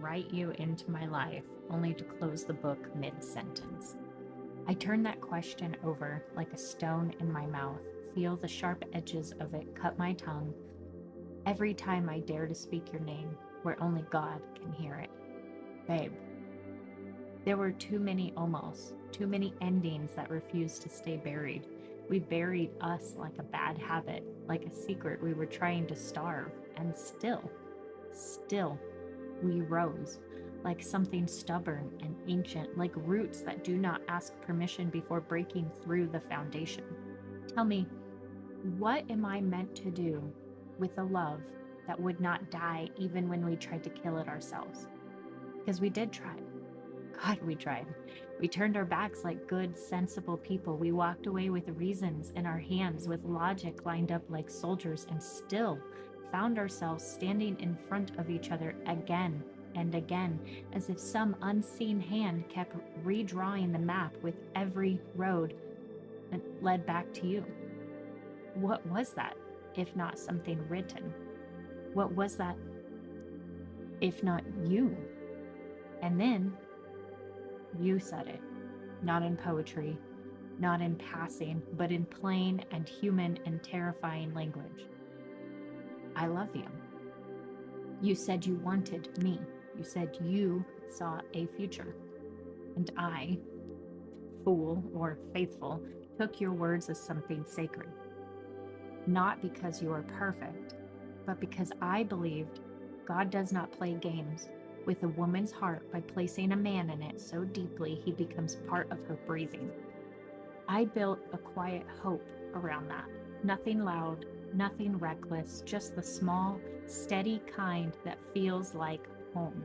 write you into my life, only to close the book mid-sentence. I turn that question over like a stone in my mouth, feel the sharp edges of it cut my tongue every time I dare to speak your name, where only God can hear it. Babe, there were too many almost, too many endings that refused to stay buried. We buried us like a bad habit, like a secret we were trying to starve, and still, we rose, like something stubborn and ancient, like roots that do not ask permission before breaking through the foundation. Tell me, what am I meant to do with a love that would not die even when we tried to kill it ourselves? Because we did try. God, we tried. We turned our backs like good, sensible people. We walked away with reasons in our hands, with logic lined up like soldiers, and still found ourselves standing in front of each other again and again, as if some unseen hand kept redrawing the map with every road that led back to you. What was that, if not something written? What was that, if not you? And then you said it, not in poetry, not in passing, but in plain and human and terrifying language. I love you. You said you wanted me. You said you saw a future. And I, fool or faithful, took your words as something sacred. Not because you are perfect, but because I believed God does not play games with a woman's heart by placing a man in it so deeply he becomes part of her breathing. I built a quiet hope around that. Nothing loud, nothing reckless, just the small, steady kind that feels like home.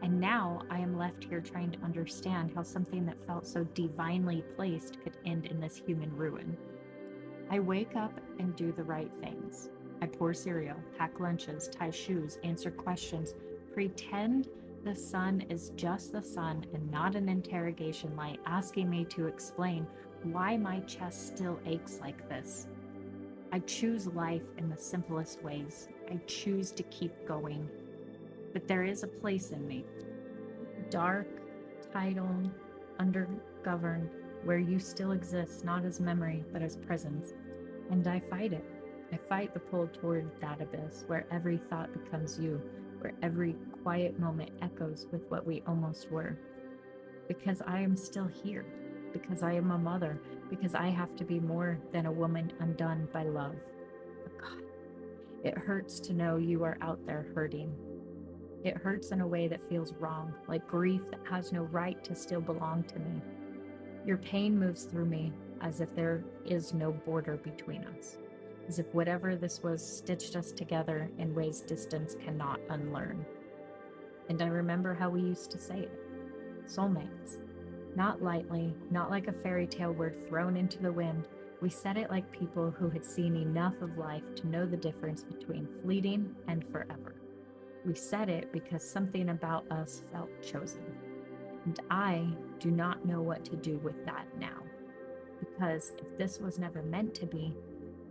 And now I am left here trying to understand how something that felt so divinely placed could end in this human ruin. I wake up and do the right things. I pour cereal, pack lunches, tie shoes, answer questions, pretend the sun is just the sun and not an interrogation light asking me to explain why my chest still aches like this. I choose life in the simplest ways. I choose to keep going. But there is a place in me, dark, tidal, undergoverned, where you still exist, not as memory, but as presence. And I fight it. I fight the pull toward that abyss, where every thought becomes you, where every quiet moment echoes with what we almost were. Because I am still here, because I am a mother, because I have to be more than a woman undone by love. But God, it hurts to know you are out there hurting. It hurts in a way that feels wrong, like grief that has no right to still belong to me. Your pain moves through me as if there is no border between us, as if whatever this was stitched us together in ways distance cannot unlearn. And I remember how we used to say it, soulmates. Not lightly, not like a fairy tale word thrown into the wind. We said it like people who had seen enough of life to know the difference between fleeting and forever. We said it because something about us felt chosen. And I do not know what to do with that now. Because if this was never meant to be,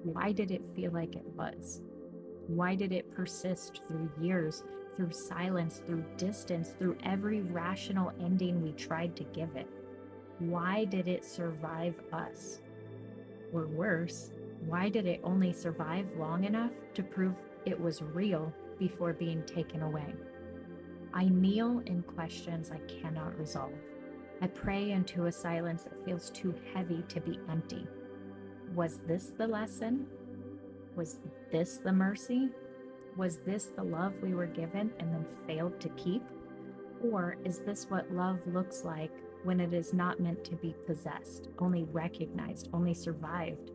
why did it feel like it was? Why did it persist through years, through silence, through distance, through every rational ending we tried to give it? Why did it survive us? Or worse, why did it only survive long enough to prove it was real before being taken away? I kneel in questions I cannot resolve. I pray into a silence that feels too heavy to be empty. Was this the lesson? Was this the mercy? Was this the love we were given and then failed to keep? Or is this what love looks like when it is not meant to be possessed, only recognized, only survived?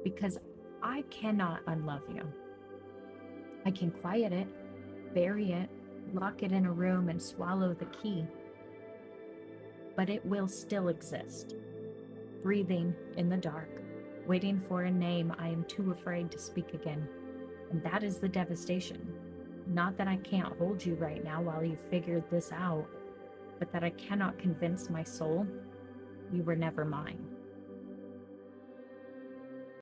Because I cannot unlove you. I can quiet it, bury it, lock it in a room and swallow the key. But it will still exist, breathing in the dark, waiting for a name I am too afraid to speak again. And that is the devastation. Not that I can't hold you right now while you figure this out, but that I cannot convince my soul you were never mine.